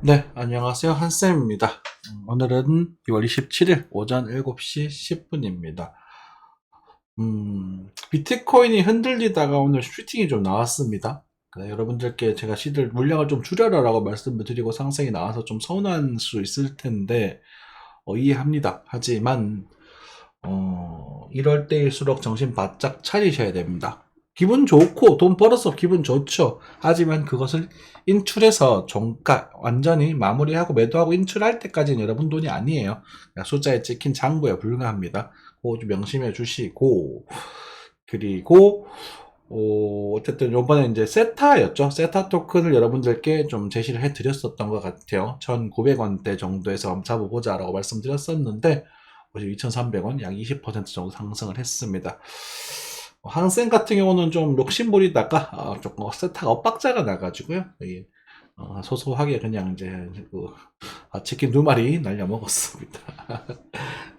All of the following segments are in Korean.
네, 안녕하세요. 한쌤입니다. 오늘은 2월 27일 오전 7시 10분입니다. 비트코인이 흔들리다가 오늘 슈팅이 좀 나왔습니다. 여러분들께 제가 시들 물량을 좀 줄여라라고 말씀을 드리고 상승이 나와서 좀 서운할 수 있을 텐데, 이해합니다. 하지만, 이럴 때일수록 정신 바짝 차리셔야 됩니다. 기분 좋고 돈 벌어서 기분 좋죠. 하지만 그것을 인출해서 종가 완전히 마무리하고 매도하고 인출할 때까지는 여러분 돈이 아니에요. 숫자에 찍힌 장부에 불과합니다. 그거 좀 명심해 주시고, 그리고 어쨌든 요번에 이제 세타였죠. 세타 토큰을 여러분들께 좀 제시를 해드렸었던 것 같아요. 1,900원대 정도에서 한번 잡아보자라고 말씀드렸었는데 2,300원 약 20% 정도 상승을 했습니다. 항생 같은 경우는 좀 욕심부리다가 조금 세타가 엇박자가 나가지고요. 소소하게 그냥 이제 치킨 2마리 날려 먹었습니다.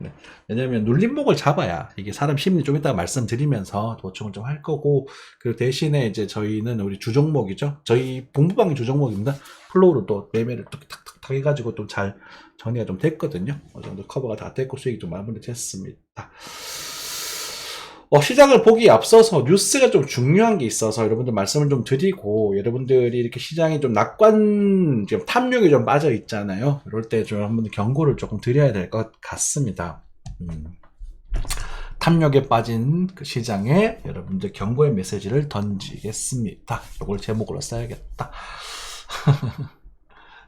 네. 왜냐면 눌림목을 잡아야 이게 사람 심리 좀 이따가 말씀드리면서 보충을 좀 할 거고, 그 대신에 이제 저희는 우리 주종목이죠. 저희 본부방이 주종목입니다. 플로우로 또 매매를 또 탁탁탁 해가지고 또 잘 정리가 좀 됐거든요. 어느 정도 커버가 다 됐고 수익이 좀 마무리 됐습니다. 시장을 보기에 앞서서 뉴스가 좀 중요한 게 있어서 여러분들 말씀을 좀 드리고, 여러분들이 이렇게 시장이 좀 낙관, 좀 탐욕이 좀 빠져 있잖아요. 이럴 때 좀 한번 경고를 조금 드려야 될 것 같습니다. 탐욕에 빠진 그 시장에 여러분들 경고의 메시지를 던지겠습니다. 이걸 제목으로 써야겠다.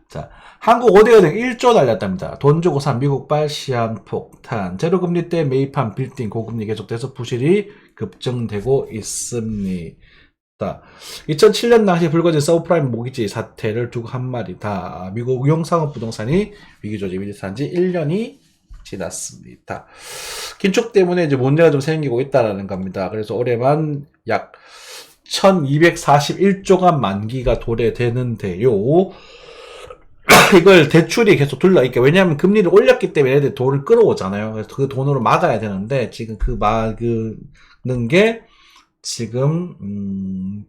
자, 한국 5대 은행 1조 날렸답니다. 돈 주고 산 미국발 시한폭탄. 제로금리 때 매입한 빌딩 고금리 계속돼서 부실이 급증되고 있습니다. 2007년 당시 불거진 서브프라임 모기지 사태를 두고 한 말이다. 미국 유형상업부동산이 위기조짐이 비롯한 지 1년이 지났습니다. 긴축 때문에 이제 문제가 좀 생기고 있다라는 겁니다. 그래서 올해만 약 1241조가 만기가 도래되는데요. 이걸 대출이 계속 둘러있게, 왜냐하면 금리를 올렸기 때문에 얘네들 돈을 끌어오잖아요. 그래서 그 돈으로 막아야 되는데, 지금 그 막는 게, 지금,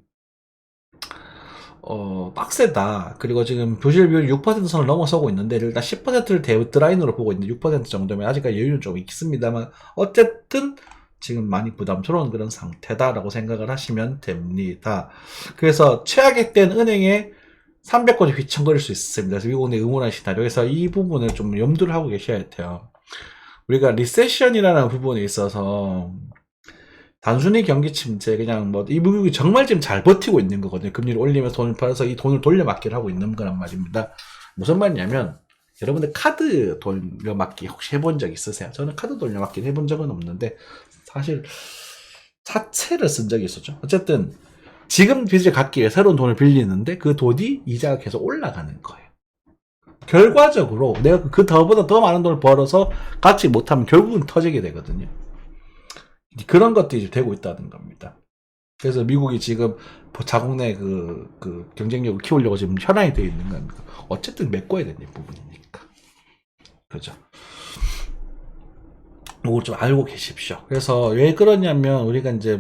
빡세다. 그리고 지금 부실 비율이 6% 선을 넘어서고 있는데, 일단 10%를 데드라인으로 보고 있는데, 6% 정도면 아직까지 여유는 좀 있습니다만, 어쨌든, 지금 많이 부담스러운 그런 상태다라고 생각을 하시면 됩니다. 그래서 최악의 때는 은행에 300건이 휘청거릴 수 있습니다. 그래서 미국의 응원한 시나리오. 그래서 이 부분을 좀 염두를 하고 계셔야 돼요. 우리가 리세션이라는 부분에 있어서 단순히 경기 침체, 그냥 이 미국이 정말 지금 잘 버티고 있는 거거든요. 금리를 올리면서 돈을 벌어서 이 돈을 돌려막기를 하고 있는 거란 말입니다. 무슨 말이냐면, 여러분들 카드 돌려막기 혹시 해본 적 있으세요? 저는 카드 돌려막기 해본 적은 없는데, 사실 사채를 쓴 적이 있었죠. 어쨌든 지금 빚을 갚기 위해 새로운 돈을 빌리는데 그 돈이 이자가 계속 올라가는 거예요. 결과적으로 내가 그 더보다 더 많은 돈을 벌어서 갚지 못하면 결국은 터지게 되거든요. 그런 것들이 되고 있다는 겁니다. 그래서 미국이 지금 자국 내 그 경쟁력을 키우려고 지금 현안이 되어 있는 겁니다. 어쨌든 메꿔야 되는 부분이니까. 그죠? 이걸 좀 알고 계십시오. 그래서 왜 그러냐면, 우리가 이제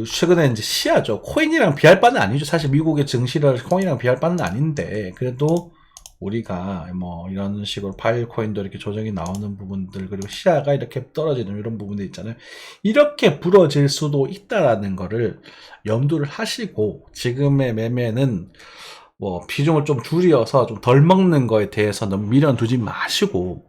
최근에 이제 시야죠. 코인이랑 비할 바는 아니죠. 사실 미국의 증시를 코인이랑 비할 바는 아닌데, 그래도 우리가 이런 식으로 파일 코인도 이렇게 조정이 나오는 부분들, 그리고 시야가 이렇게 떨어지는 이런 부분들 있잖아요. 이렇게 부러질 수도 있다라는 거를 염두를 하시고, 지금의 매매는 비중을 좀 줄여서 좀 덜 먹는 거에 대해서 너무 미련 두지 마시고,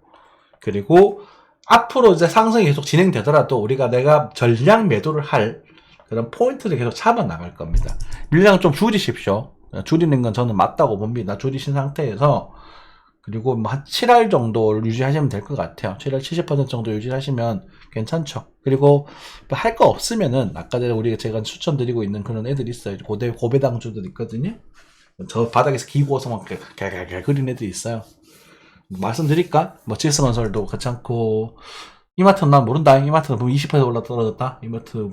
그리고 앞으로 이제 상승이 계속 진행되더라도 내가 전량 매도를 할 그런 포인트를 계속 잡아 나갈 겁니다. 물량을 좀 줄이십시오. 줄이는 건 저는 맞다고 봅니다. 줄이신 상태에서, 그리고 한 7할 정도를 유지하시면 될 것 같아요. 7할 70% 정도 유지하시면 괜찮죠. 그리고 할 거 없으면은 아까 전에 제가 추천드리고 있는 그런 애들 있어요. 고배당주들 있거든요. 저 바닥에서 기고서 막 그린 애들 있어요. 말씀드릴까? 질성건설도 괜찮고, 이마트는 난 모른다. 이마트는 보면 20% 올라 떨어졌다. 이마트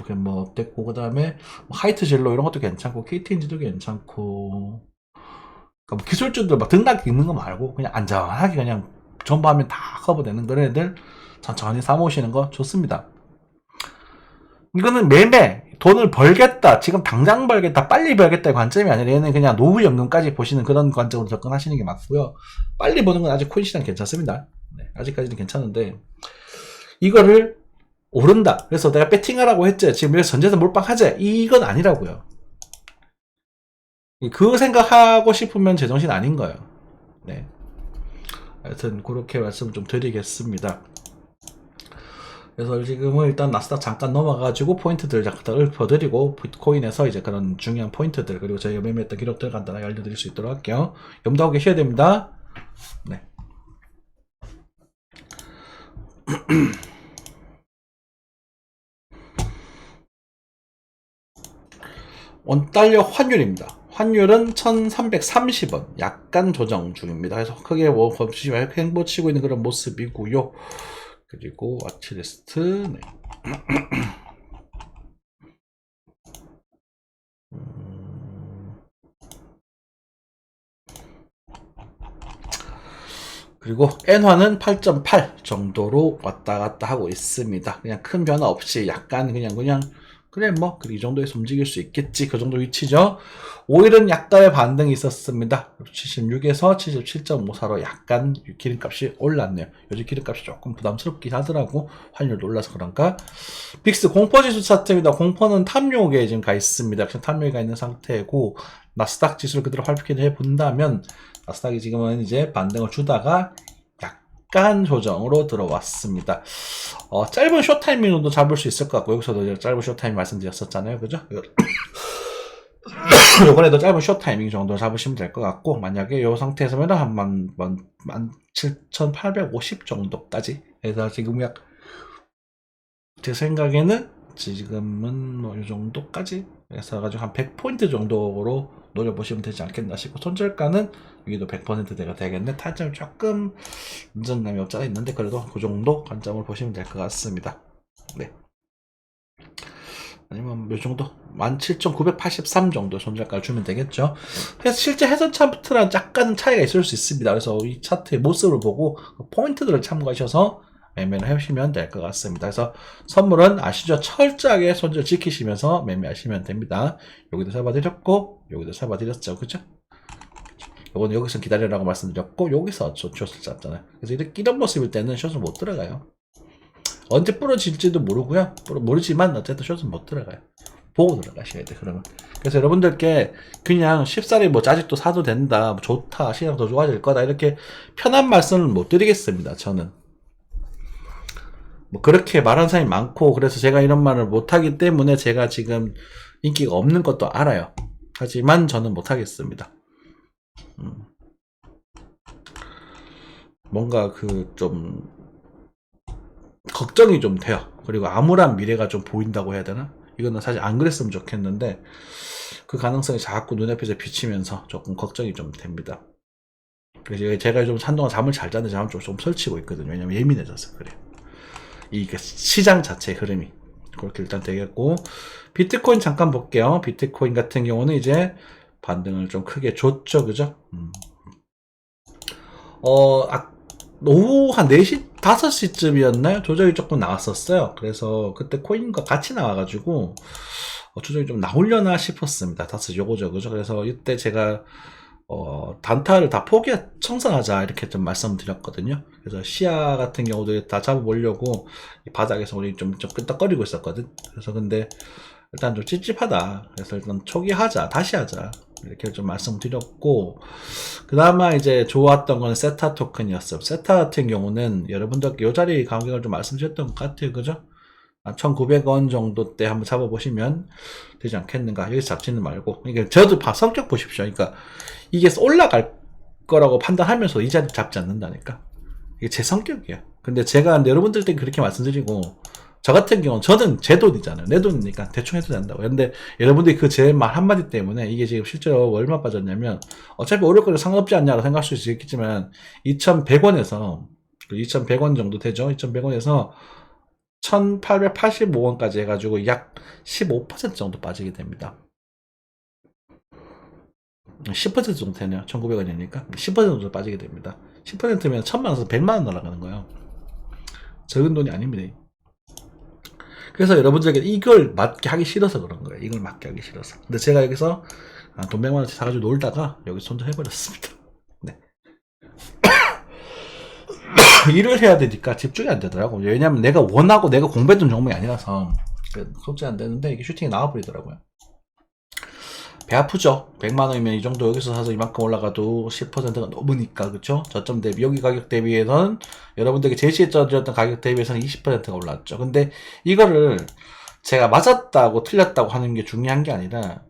됐고, 그 다음에 하이트 젤로 이런 것도 괜찮고, KTNG도 괜찮고, 그러니까 기술주들 등락 있는 거 말고 그냥 안전하게 그냥 전부하면 다 커버되는 그런 애들 천천히 사모시는 거 좋습니다. 이거는 매매, 돈을 벌겠다, 지금 당장 벌겠다, 빨리 벌겠다의 관점이 아니라 얘는 그냥 노후연금까지 보시는 그런 관점으로 접근하시는 게 맞고요. 빨리 버는 건 아직 코인 시장 괜찮습니다. 네, 아직까지는 괜찮은데 이거를 오른다, 그래서 내가 배팅하라고 했지, 지금 여기서 전재산 몰빵하지, 이건 아니라고요. 그거 생각하고 싶으면 제정신 아닌 거예요. 네. 하여튼 그렇게 말씀 좀 드리겠습니다. 그래서 지금은 일단 나스닥 잠깐 넘어가가지고 포인트들 잠깐 읊어드리고, 비트코인에서 이제 그런 중요한 포인트들, 그리고 저희가 매매했던 기록들 간단하게 알려드릴 수 있도록 할게요. 염두하고 계셔야 됩니다. 네. 원달러 환율입니다. 환율은 1330원, 약간 조정 중입니다. 그래서 크게 뭐 행보치고 있는 그런 모습이고요. 그리고 와치리스트, 네. 그리고 엔화는 8.8 정도로 왔다 갔다 하고 있습니다. 그냥 큰 변화 없이 약간 그냥 그래 뭐 이 정도에서 움직일 수 있겠지, 그 정도 위치죠. 오일은 약간의 반등이 있었습니다. 76에서 77.54로 약간 기름값이 올랐네요. 요즘 기름값이 조금 부담스럽긴 하더라고, 환율도 올라서 그런가. 빅스 공포지수 차트입니다. 공포는 탐욕에 지금 가 있습니다. 탐욕에 가 있는 상태고, 나스닥 지수를 그대로 활표해 본다면 나스닥이 지금은 이제 반등을 주다가 약간 조정으로 들어왔습니다. 짧은 숏타이밍으로도 잡을 수 있을 것 같고, 여기서도 짧은 숏타이밍 말씀드렸었잖아요, 그죠? 요번에도 짧은 숏타이밍 정도 잡으시면 될 것 같고, 만약에 이 상태에서는 한 17,850 정도까지 해서 지금 약, 제 생각에는 지금은 뭐 이 정도까지 해서 가지고 한 100포인트 정도로 노려보시면 되지 않겠나 싶고, 손절가는 여기도 100%대가 되겠네. 타점이 조금 안정감이 없지 않아 있는데 그래도 그 정도 관점을 보시면 될 것 같습니다. 네. 아니면 이 정도 17,983 정도 손절가를 주면 되겠죠. 그래서 실제 해선 차트랑 약간 차이가 있을 수 있습니다. 그래서 이 차트의 모습을 보고 포인트들을 참고하셔서 매매를 하시면 될 것 같습니다. 그래서 선물은 아시죠? 철저하게 손절 지키시면서 매매하시면 됩니다. 여기도 잡아드렸고, 여기도 잡아드렸죠, 그죠? 요거는 여기서 기다리라고 말씀드렸고, 여기서 숏을 잡잖아요. 그래서 이런 모습일 때는 숏을 못 들어가요. 언제 부러질지도 모르고요. 모르지만 어쨌든 숏은 못 들어가요. 보고 들어가셔야 돼, 그러면. 그래서 여러분들께 그냥 쉽사리 뭐 아직도 사도 된다, 뭐 좋다, 시장 더 좋아질 거다, 이렇게 편한 말씀을 못 드리겠습니다, 저는. 뭐 그렇게 말하는 사람이 많고, 그래서 제가 이런 말을 못하기 때문에 제가 지금 인기가 없는 것도 알아요. 하지만 저는 못하겠습니다. 뭔가 좀 걱정이 좀 돼요. 그리고 암울한 미래가 좀 보인다고 해야 되나? 이거는 사실 안 그랬으면 좋겠는데 그 가능성이 자꾸 눈앞에서 비치면서 조금 걱정이 좀 됩니다. 그래서 제가 좀 한동안 잠을 잘 자는데 잠을 좀 설치고 있거든요. 왜냐면 예민해져서 그래요. 이 시장 자체의 흐름이 그렇게 일단 되겠고, 비트코인 잠깐 볼게요. 비트코인 같은 경우는 이제 반등을 좀 크게 줬죠, 그죠? 오후 한 4시, 5시쯤이었나요? 조정이 조금 나왔었어요. 그래서 그때 코인과 같이 나와가지고 조정이 좀 나오려나 싶었습니다. 5시 요거죠, 그죠? 그래서 이때 제가 단타를 다 청산하자 이렇게 좀 말씀드렸거든요. 그래서 시야 같은 경우도 다 잡아보려고 이 바닥에서 우리 좀 끄떡거리고 있었거든. 그래서 근데 일단 좀 찝찝하다. 그래서 일단 초기하자, 다시 하자, 이렇게 좀 말씀드렸고, 그나마 이제 좋았던 건 세타 토큰이었어요. 세타 같은 경우는 여러분들께 이 자리 가격을 좀 말씀드렸던 것 같아요, 그죠? 1,900원 정도 때 한번 잡아보시면 되지 않겠는가. 여기서 잡지는 말고. 그러니까 저도 성격 보십시오. 그러니까 이게 올라갈 거라고 판단하면서 이 자리 잡지 않는다니까. 이게 제 성격이에요. 근데 제가 여러분들 때 그렇게 말씀드리고, 저 같은 경우는 저는 제 돈이잖아요. 내 돈이니까 대충 해도 된다고. 근데 여러분들이 그 제 말 한마디 때문에 이게 지금 실제로 얼마 빠졌냐면, 어차피 오를 거는 상관없지 않냐고 생각할 수 있겠지만 2,100원에서 2,100원 정도 되죠. 2,100원에서 1,885원까지 해가지고 약 15% 정도 빠지게 됩니다. 10% 정도 되네요. 1,900원이니까 10% 정도 빠지게 됩니다. 10%면 1,000만원에서 100만원 날아가는 거예요. 적은 돈이 아닙니다. 그래서 여러분들에게 이걸 맞게 하기 싫어서 그런 거예요. 이걸 맞게 하기 싫어서. 근데 제가 여기서 돈 100만원치 사가지고 놀다가 여기 손절해버렸습니다. 네. 일을 해야 되니까 집중이 안 되더라고요. 왜냐면 내가 원하고 내가 공부했던 종목이 아니라서 솔직히 안 되는데 이게 슈팅이 나와버리더라고요. 배 아프죠? 100만원이면 이 정도 여기서 사서 이만큼 올라가도 10%가 넘으니까, 그쵸? 저점 대비, 여기 가격 대비에서는 여러분들에게 제시해 드렸던 가격 대비해서는 20%가 올랐죠. 근데 이거를 제가 맞았다고 틀렸다고 하는 게 중요한 게 아니라,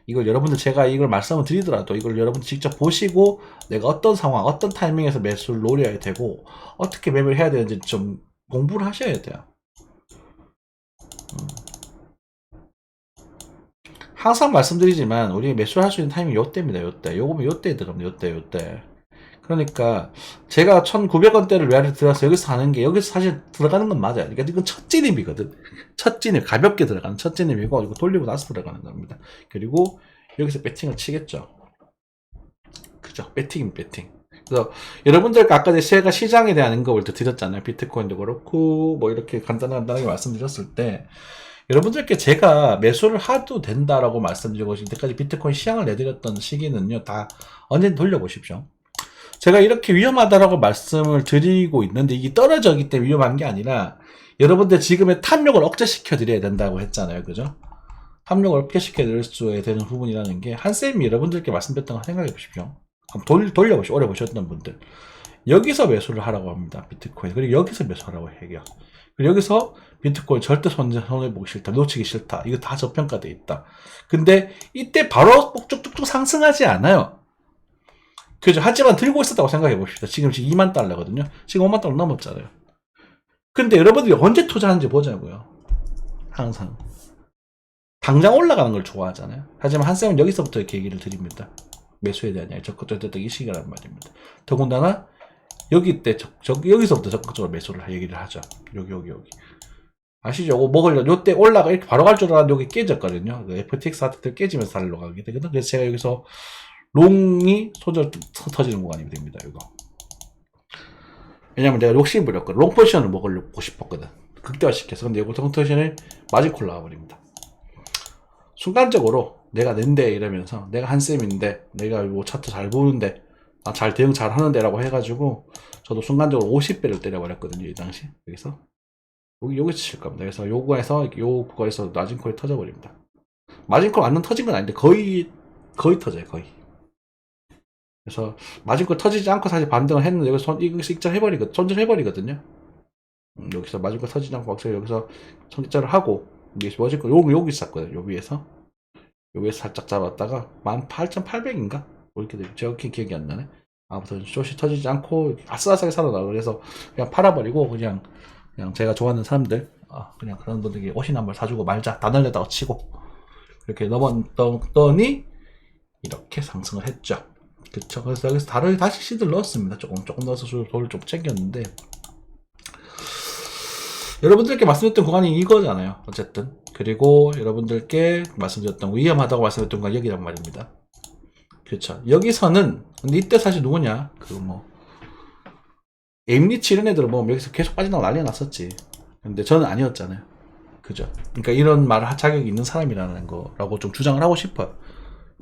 이걸 여러분들 제가 이걸 말씀을 드리더라도 이걸 여러분들 직접 보시고 내가 어떤 상황, 어떤 타이밍에서 매수를 노려야 되고 어떻게 매매를 해야 되는지 좀 공부를 하셔야 돼요. 항상 말씀드리지만 우리 매수를 할 수 있는 타이밍이 요때입니다. 요때. 요거면 요때에 들어갑니다. 요때. 그러니까 제가 1900원대를 외화를 들어서 여기서 하는 게 여기서 사실 들어가는 건 맞아요. 그러니까 이건 첫 진입이거든. 첫 진입, 가볍게 들어가는 첫 진입이고 이거 돌리고 나서 들어가는 겁니다. 그리고 여기서 배팅을 치겠죠. 그죠? 배팅입니다. 배팅. 그래서 여러분들과 아까 제가 시장에 대한 언급을 드렸잖아요. 비트코인도 그렇고 뭐 이렇게 간단하게 말씀드렸을 때 여러분들께 제가 매수를 하도 된다라고 말씀드리고 지금까지 비트코인 시향을 내드렸던 시기는요, 다 언제든 돌려보십시오. 제가 이렇게 위험하다라고 말씀을 드리고 있는데 이게 떨어져 있기 때문에 위험한 게 아니라 여러분들 지금의 탐욕을 억제시켜 드려야 된다고 했잖아요. 그죠? 탐욕을 억제시켜 드릴 수 되는 부분이라는 게 한쌤이 여러분들께 말씀드렸던 거 생각해 보십시오. 돌려보시오. 오래 보셨던 분들. 여기서 매수를 하라고 합니다. 비트코인. 그리고 여기서 매수하라고 해요. 그리고 여기서 비트코인 절대 손해보기 싫다. 놓치기 싫다. 이거 다 저평가돼 있다. 근데 이때 바로 쭉쭉쭉 상승하지 않아요. 그죠? 하지만 들고 있었다고 생각해 봅시다. 지금 2만 달러거든요. 지금 5만 달러 넘었잖아요. 근데 여러분들이 언제 투자하는지 보자고요. 항상. 당장 올라가는 걸 좋아하잖아요. 하지만 한쌤은 여기서부터 이렇게 얘기를 드립니다. 매수에 대한 이야기, 적극적으로 이 시기란 말입니다. 더군다나 여기 때 여기서부터 적극적으로 매수를 얘기를 하죠. 여기. 아시죠? 요때 올라가 이렇게 바로 갈 줄 알았는데 여기 깨졌거든요. 그 FTX 하트들 깨지면서 달러 가게 되거든. 그래서 제가 여기서 롱이 터지는 구간이 됩니다. 이거. 왜냐면 내가 욕심 부렸거든. 롱 포지션을 먹으려고 싶었거든. 극대화시켜서. 근데 이거 롱 포지션을 마지콜 나와버립니다. 순간적으로 내가 낸데 이러면서 내가 한쌤인데 내가 뭐 차트 잘 보는데 나 잘 대응 잘 하는데 라고 해가지고 저도 순간적으로 50배를 때려버렸거든요. 이 당시 여기서 여기서 칠 겁니다. 그래서 요 구간에서 마진콜이 터져버립니다. 마진콜 완전 터진 건 아닌데 거의 터져요. 거의. 그래서 마진콜 터지지 않고 사실 반등을 했는데 여기서 손절해버리거든요. 여기서 마진콜 터지지 않고 여기서 손절을 하고 여기 있었거든요. 여기에서 살짝 잡았다가 18,800인가? 이렇게 되죠. 정확히 기억이 안 나네. 아무튼 숏이 터지지 않고 아슬아슬하게 살아나고 그래서 그냥 팔아버리고 그냥 제가 좋아하는 사람들 그냥 그런 분들에게 옷이나 한벌 사주고 말자 다 날려다가 치고 이렇게 넘었더니 이렇게 상승을 했죠. 그쵸. 그래서 여기서 다시 시들 넣었습니다. 조금 넣어서 돌을 좀 챙겼는데 여러분들께 말씀드렸던 구간이 이거잖아요. 어쨌든. 그리고 여러분들께 말씀드렸던 위험하다고 말씀드렸던 건 여기란 말입니다. 그렇죠. 여기서는 근데 이때 사실 누구냐 엠리치 이런 애들은 뭐 여기서 계속 빠진다고 난리가 났었지. 근데 저는 아니었잖아요. 그죠. 그러니까 이런 말을 할 자격이 있는 사람이라는 거라고 좀 주장을 하고 싶어요.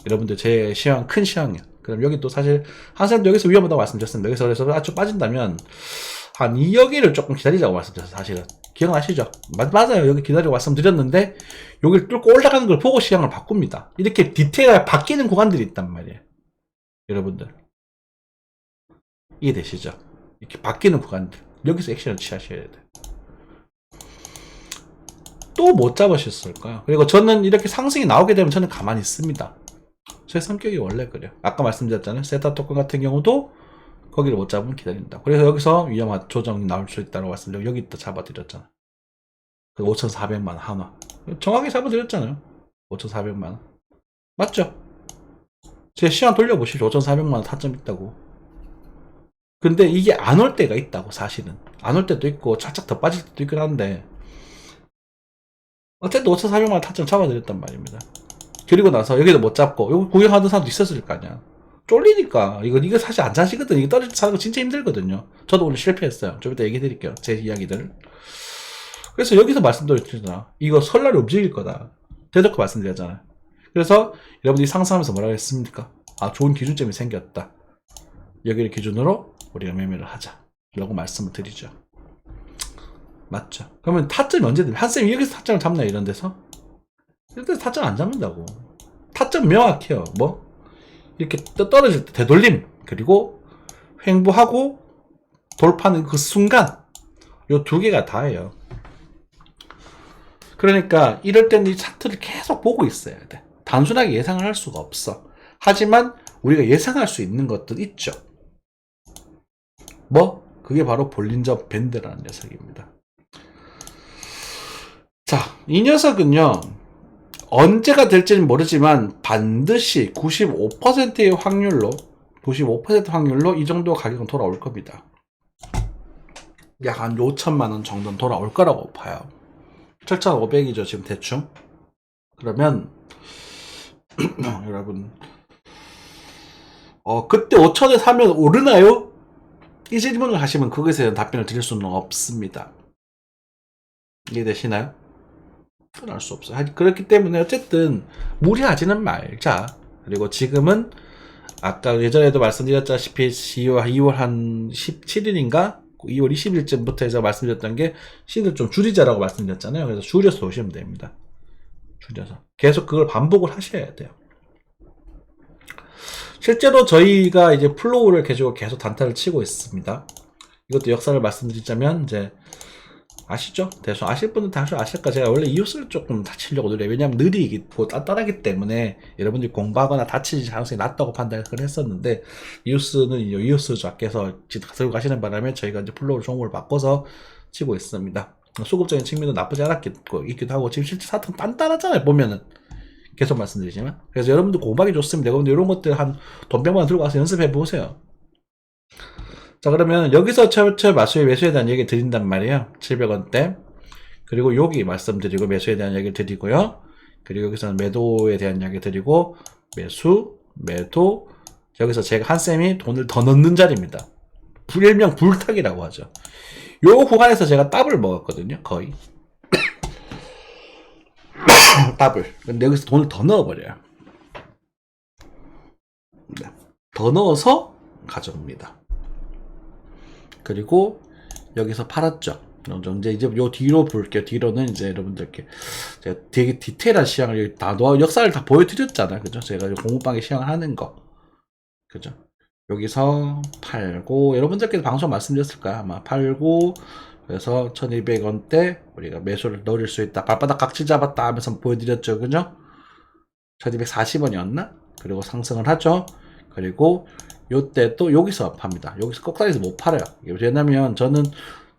여러분들 제 시황 큰 시황이야. 그럼 여기 또 사실 한 사람도 여기서 위험하다고 말씀드렸습니다. 여기서 그래서 아주 빠진다면 한 2여기를 조금 기다리자고 말씀드렸어요. 사실은 기억나시죠? 맞아요. 여기 기다리고 말씀드렸는데 여기를 뚫고 올라가는 걸 보고 시향을 바꿉니다. 이렇게 디테일하게 바뀌는 구간들이 있단 말이에요. 여러분들 이해되시죠? 이렇게 바뀌는 구간들 여기서 액션을 취하셔야 돼요. 또 못 잡으셨을까요? 그리고 저는 이렇게 상승이 나오게 되면 저는 가만히 있습니다. 제 성격이 원래 그래요. 아까 말씀드렸잖아요. 세타 토큰 같은 경우도 거기를 못 잡으면 기다린다. 그래서 여기서 위험한 조정이 나올 수 있다고 말씀드리고 여기 또 잡아드렸잖아. 그 5,400만원 한화. 정확히 잡아드렸잖아요. 5,400만원. 맞죠? 제 시간 돌려보시죠. 5,400만원 타점 있다고. 근데 이게 안 올 때가 있다고 사실은. 안 올 때도 있고 살짝 더 빠질 때도 있긴 한데 어쨌든 5,400만원 타점 잡아드렸단 말입니다. 그리고 나서 여기도 못 잡고 여기 구경하던 사람도 있었을 거 아니야. 쫄리니까 이거 사실 안 사시거든. 이거 떨어져 사는 거 진짜 힘들거든요. 저도 오늘 실패했어요. 좀 이따 얘기해 드릴게요. 제 이야기들. 그래서 여기서 말씀드렸잖아. 이거 설날에 움직일 거다. 대놓고 말씀드렸잖아요. 그래서 여러분들이 상상하면서 뭐라고 했습니까? 아, 좋은 기준점이 생겼다. 여기를 기준으로 우리가 매매를 하자. 라고 말씀을 드리죠. 맞죠? 그러면 타점이 언제든, 한쌤이 여기서 타점을 잡나, 이런 데서? 이런 데서 타점 안 잡는다고. 타점 명확해요. 뭐? 이렇게 떨어질 때 되돌림, 그리고 횡보하고 돌파하는 그 순간, 요 두 개가 다예요. 그러니까 이럴 때는 이 차트를 계속 보고 있어야 돼. 단순하게 예상을 할 수가 없어. 하지만 우리가 예상할 수 있는 것들 있죠. 뭐? 그게 바로 볼린저 밴드라는 녀석입니다. 자, 이 녀석은요, 언제가 될지는 모르지만 반드시 95%의 확률로 95% 확률로 이 정도 가격은 돌아올 겁니다. 약 한 5천만 원 정도는 돌아올 거라고 봐요. 7,500이죠, 지금 대충. 그러면 여러분, 그때 5천에 사면 오르나요? 이 질문을 하시면 거기서 대한 답변을 드릴 수는 없습니다. 이해되시나요? 할 수 없어요. 그렇기 때문에 어쨌든 무리하지는 말자. 그리고 지금은 아까 예전에도 말씀드렸다시피 2월 한 17일인가 2월 20일쯤부터 해서 말씀드렸던 게 시를 좀 줄이자라고 말씀드렸잖아요. 그래서 줄여서 오시면 됩니다. 줄여서 계속 그걸 반복을 하셔야 돼요. 실제로 저희가 이제 플로우를 계속 단타를 치고 있습니다. 이것도 역사를 말씀드리자면 이제 아시죠? 대충 아실 분들 다 아실까? 제가 원래 이웃을 조금 다치려고 노려요. 왜냐면 느리고 단단하기 때문에 여러분들이 공부하거나 다칠 가능성이 낮다고 판단을 했었는데, 이웃은 이웃을 잡게서 들고 가시는 바람에 저희가 이제 플로우를 종목을 바꿔서 치고 있습니다. 수급적인 측면도 나쁘지 않았기도 하고, 지금 실제 사탕 단단하잖아요, 보면은. 계속 말씀드리지만. 그래서 여러분들 공부하기 좋습니다. 여러분들 이런 것들 한 돈 100만 원 들고 가서 연습해 보세요. 자, 그러면 여기서 처음부터 매수에 대한 얘기 드린단 말이에요. 700원대. 그리고 여기 말씀드리고 매수에 대한 얘기 드리고요. 그리고 여기서는 매도에 대한 얘기 드리고 매도. 여기서 제가 한쌤이 돈을 더 넣는 자리입니다. 일명 불탁이라고 하죠. 요 구간에서 제가 더블 먹었거든요. 거의. 더블. 근데 여기서 돈을 더 넣어버려요. 더 넣어서 가져옵니다. 그리고 여기서 팔았죠. 이제 요 뒤로 볼게요. 뒤로는 이제 여러분들께 제가 되게 디테일한 시향을 역사를 다 보여드렸잖아요. 그죠? 제가 공부방에 시향을 하는 거. 그죠? 여기서 팔고, 여러분들께도 방송 말씀드렸을 거야. 아마 팔고, 그래서 1200원대 우리가 매수를 넣을 수 있다. 발바닥 각질 잡았다 하면서 보여드렸죠. 그죠? 1240원이었나? 그리고 상승을 하죠. 그리고 요때 또 여기서 팝니다. 여기서 꼭다리에서 못 팔아요. 왜냐면 저는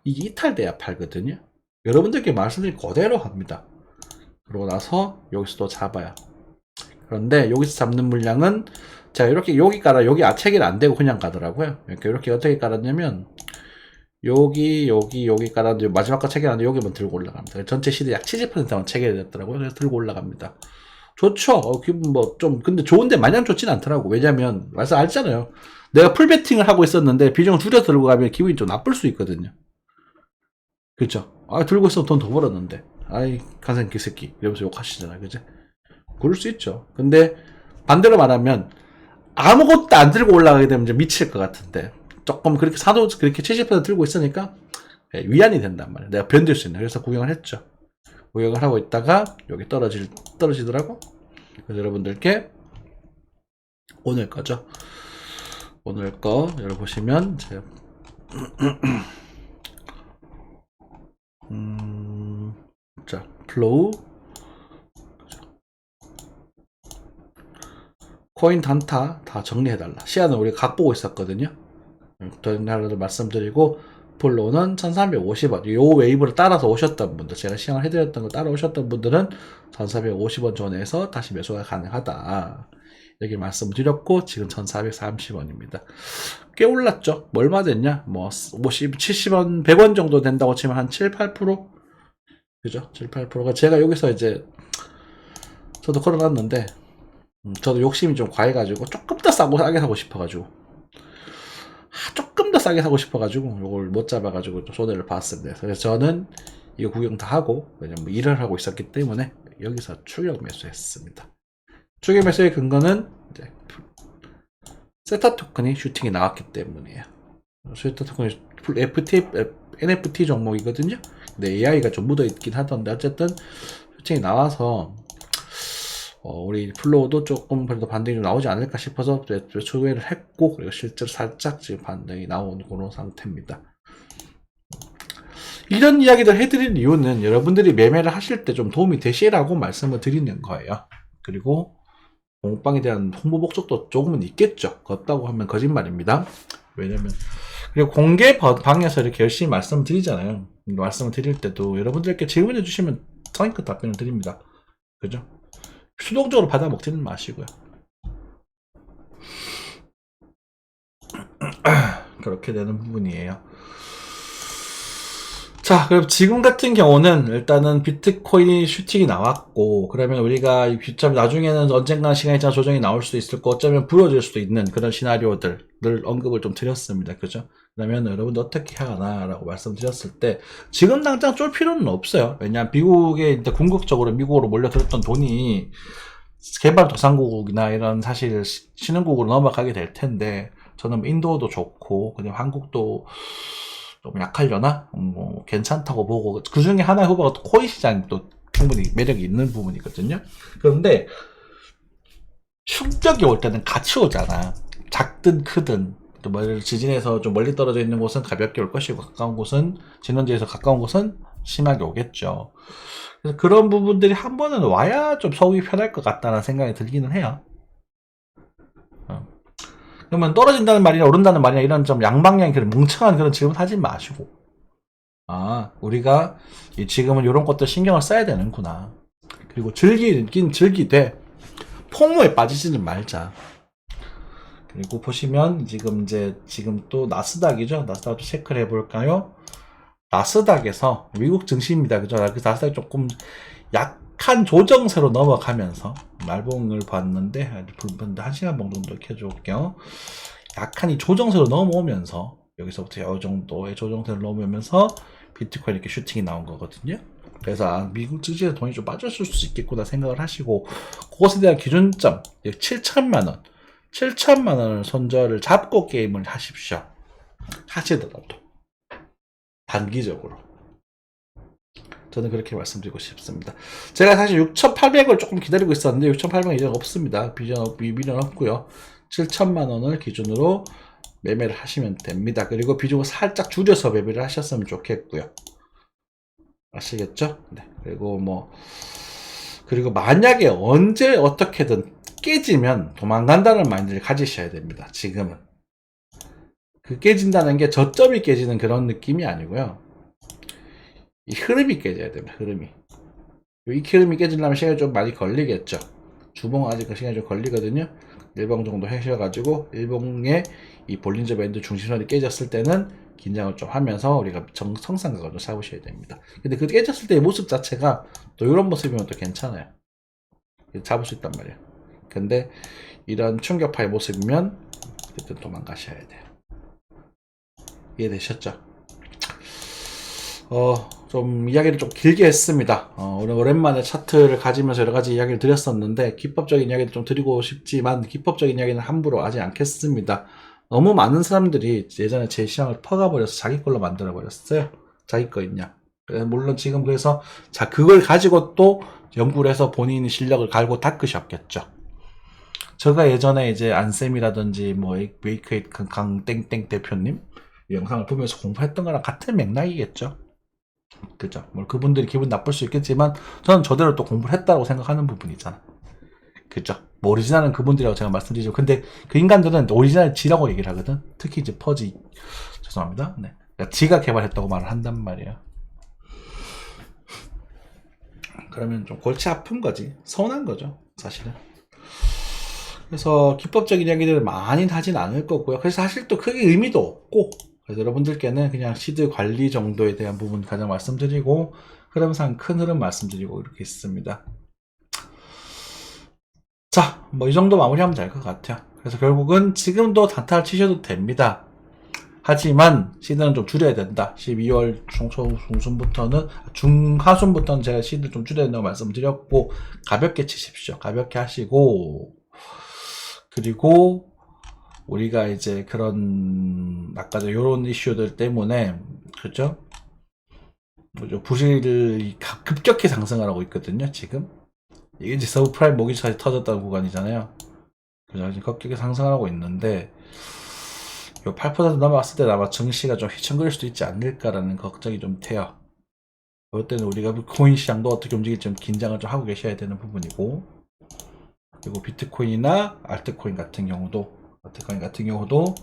이게 이탈돼야 팔거든요. 여러분들께 말씀드린 그대로 합니다. 그러고 나서 여기서 또 잡아요. 그런데 여기서 잡는 물량은 제가 이렇게 여기 체결 안 되고 그냥 가더라고요. 이렇게 어떻게 깔았냐면 여기 깔았는데 마지막 거 체결 안 되고 여기만 들고 올라갑니다. 전체 시대 약 70%만 체결이 됐더라고요. 그래서 들고 올라갑니다. 좋죠. 기분 근데 좋은데 마냥 좋진 않더라고. 왜냐면, 말씀 알잖아요. 내가 풀베팅을 하고 있었는데, 비중을 줄여서 들고 가면 기분이 좀 나쁠 수 있거든요. 그쵸? 들고 있으면 돈 더 벌었는데. 간생 개새끼. 이러면서 욕하시잖아요. 그죠? 그럴 수 있죠. 근데, 반대로 말하면, 아무것도 안 들고 올라가게 되면 이제 미칠 것 같은데, 조금 그렇게 그렇게 70% 들고 있으니까, 위안이 된단 말이에요. 내가 견딜 수 있는. 그래서 구경을 했죠. 구경을 하고 있다가 여기 떨어지더라고. 그래서 여러분들께 오늘 거죠. 오늘 거 여러분 보시면 제가 자, 플로우 코인 단타 다 정리해달라. 시야는 우리가 각 보고 있었거든요. 정리하려고 말씀드리고, 플로우는 1350원. 요 웨이브를 따라서 오셨던 분들, 제가 시향을 해드렸던 거 따라 오셨던 분들은 1450원 존에서 다시 매수가 가능하다. 여기 말씀을 드렸고, 지금 1430원입니다. 꽤 올랐죠? 뭐 얼마 됐냐? 70원, 100원 정도 된다고 치면 한 7, 8%? 그죠? 7, 8%가 제가 여기서 이제, 저도 걸어놨는데, 저도 욕심이 좀 과해가지고, 조금 더 싸게 사고 싶어가지고, 조금 더 싸게 사고 싶어가지고 요걸 못 잡아가지고 좀 손해를 봤습니다. 그래서 저는 이거 구경 다 하고, 왜냐면 일을 하고 있었기 때문에 여기서 추격 매수했습니다. 추격 매수의 근거는 이제 세타 토큰이 슈팅이 나왔기 때문이에요. 세타 토큰이 NFT 종목이거든요. 근데 AI가 좀 묻어있긴 하던데, 어쨌든 슈팅이 나와서 우리 플로우도 조금 그래도 반등이 좀 나오지 않을까 싶어서 매수를 했고, 그리고 실제로 살짝 지금 반등이 나오는 그런 상태입니다. 이런 이야기들 해드릴 이유는 여러분들이 매매를 하실 때 좀 도움이 되시라고 말씀을 드리는 거예요. 그리고 공방에 대한 홍보 목적도 조금은 있겠죠. 없다고 하면 거짓말입니다. 왜냐면 그리고 공개 방에서 이렇게 열심히 말씀을 드리잖아요. 말씀을 드릴 때도 여러분들께 질문해 주시면 성의껏 답변을 드립니다. 그죠? 수동적으로 받아 먹지는 마시고요. 그렇게 되는 부분이에요. 자, 그럼 지금 같은 경우는 일단은 비트코인이 슈팅이 나왔고, 그러면 우리가 이 비점 나중에는 언젠가 시간이 지나 조정이 나올 수도 있을 거, 어쩌면 부러질 수도 있는 그런 시나리오들을 언급을 좀 드렸습니다. 그죠? 그러면 여러분들 어떻게 하나라고 말씀드렸을 때, 지금 당장 쫄 필요는 없어요. 왜냐하면 미국에 이제 궁극적으로 미국으로 몰려들었던 돈이 개발도상국이나 이런 사실 신흥국으로 넘어가게 될 텐데, 저는 인도도 좋고, 그냥 한국도 좀 약하려나? 뭐, 괜찮다고 보고, 그 중에 하나의 후보가 또 코인 시장이 또 충분히 매력이 있는 부분이거든요. 그런데, 충격이 올 때는 같이 오잖아. 작든 크든. 또 뭐, 지진에서 좀 멀리 떨어져 있는 곳은 가볍게 올 것이고, 가까운 곳은, 진원지에서 가까운 곳은 심하게 오겠죠. 그래서 그런 부분들이 한 번은 와야 좀 속이 편할 것 같다는 생각이 들기는 해요. 그러면 떨어진다는 말이나 오른다는 말이나 이런 좀 양방향의 그런 멍청한 그런 질문 하지 마시고, 우리가 지금은 이런 것들 신경을 써야 되는구나. 그리고 즐기긴 즐기되 폭로에 빠지지는 말자. 그리고 보시면 지금 또 나스닥이죠. 나스닥도 체크를 해볼까요? 나스닥에서 미국 증시입니다. 그죠? 그 나스닥이 조금 약한 조정세로 넘어가면서 말봉을 봤는데 한 시간 정도 켜줄게요. 약한 이 조정세로 넘어오면서 여기서부터 이 정도의 조정세를 넘으면서 비트코인 이렇게 슈팅이 나온 거거든요. 그래서 미국 증시에서 돈이 좀 빠졌을 수 있겠구나 생각을 하시고, 그것에 대한 기준점 7천만원 7천만원을 손절을 잡고 게임을 하십시오. 하시더라도 단기적으로 저는 그렇게 말씀드리고 싶습니다. 제가 사실 6,800을 조금 기다리고 있었는데 6,800은 이제 없습니다. 미련 없고요. 7천만원을 기준으로 매매를 하시면 됩니다. 그리고 비중을 살짝 줄여서 매매를 하셨으면 좋겠고요. 아시겠죠? 네. 그리고 만약에 언제 어떻게든 깨지면 도망간다는 마인드를 가지셔야 됩니다. 지금은. 그 깨진다는 게 저점이 깨지는 그런 느낌이 아니고요. 이 흐름이 깨져야 됩니다. 흐름이. 이 흐름이 깨지려면 시간이 좀 많이 걸리겠죠. 주봉 아직 그 시간이 좀 걸리거든요. 일봉 정도 하셔가지고 일봉의 이 볼린저 밴드 중심선이 깨졌을 때는 긴장을 좀 하면서 우리가 정상각을 좀 잡으셔야 됩니다. 근데 그 깨졌을 때의 모습 자체가 또 이런 모습이면 또 괜찮아요. 잡을 수 있단 말이에요. 근데 이런 충격파의 모습이면 그때 도망가셔야 돼요. 이해되셨죠? 좀 이야기를 좀 길게 했습니다. 오늘 오랜만에 차트를 가지면서 여러 가지 이야기를 드렸었는데, 기법적인 이야기를 좀 드리고 싶지만, 기법적인 이야기는 함부로 하지 않겠습니다. 너무 많은 사람들이 예전에 제 시장을 퍼가버려서 자기 걸로 만들어버렸어요. 자기 거있냐. 물론 지금 그래서, 그걸 가지고 또 연구를 해서 본인 실력을 갈고 닦으셨겠죠. 제가 예전에 이제 안쌤이라든지, 웨이크에잇 강땡땡 대표님, 영상을 보면서 공부했던 거랑 같은 맥락이겠죠. 그죠? 그분들이 기분 나쁠 수 있겠지만 저는 저대로 또 공부를 했다고 생각하는 부분이잖아. 그죠? 오리지널은 그분들이라고 제가 말씀드리죠. 근데 그 인간들은 오리지널 지라고 얘기를 하거든. 특히 이제 퍼지, 죄송합니다. 네. 그러니까 지가 개발했다고 말을 한단 말이에요. 그러면 좀 골치 아픈 거지. 서운한 거죠, 사실은. 그래서 기법적인 이야기들을 많이 하진 않을 거고요. 그래서 사실 또 크게 의미도 없고, 그래서 여러분들께는 그냥 시드 관리 정도에 대한 부분 가장 말씀드리고, 흐름상 큰 흐름 말씀드리고 이렇게 있습니다. 자, 이 정도 마무리하면 될 것 같아요. 그래서 결국은 지금도 단타를 치셔도 됩니다. 하지만 시드는 좀 줄여야 된다. 12월 중순부터는 중하순부터는 제가 시드 좀 줄여야 된다고 말씀드렸고 가볍게 치십시오. 가볍게 하시고 그리고 우리가 이제 그런 아까 요런 이슈들 때문에 그죠? 부실이 급격히 상승을 하고 있거든요. 지금 이게 이제 서브프라임 모기지까지 터졌다는 구간이잖아요. 그죠? 이제 급격히 상승하고 있는데 요 8% 넘어갔을 때 아마 증시가 좀 휘청거릴 수도 있지 않을까라는 걱정이 좀 돼요. 그럴 때는 우리가 코인 시장도 어떻게 움직일지 좀 긴장을 좀 하고 계셔야 되는 부분이고, 그리고 비트코인이나 알트코인 같은 경우도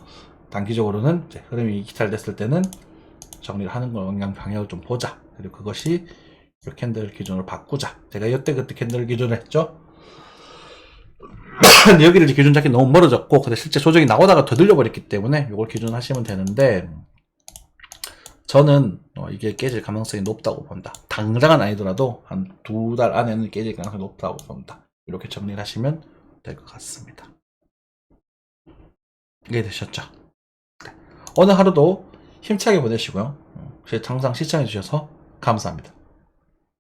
단기적으로는 이제 흐름이 이탈됐을 때는 정리를 하는 방향을 좀 보자. 그리고 그것이 이 캔들 기준으로 바꾸자. 제가 이때 그때 캔들 기준을 했죠. 여기를 이제 기준 잡기 너무 멀어졌고, 근데 실제 조정이 나오다가 더 들려버렸기 때문에 이걸 기준 하시면 되는데, 저는 이게 깨질 가능성이 높다고 본다. 당장은 아니더라도 한 2달 안에는 깨질 가능성이 높다고 본다. 이렇게 정리를 하시면 될 것 같습니다. 이해되셨죠? 오늘 하루도 힘차게 보내시고요. 항상 시청해주셔서 감사합니다.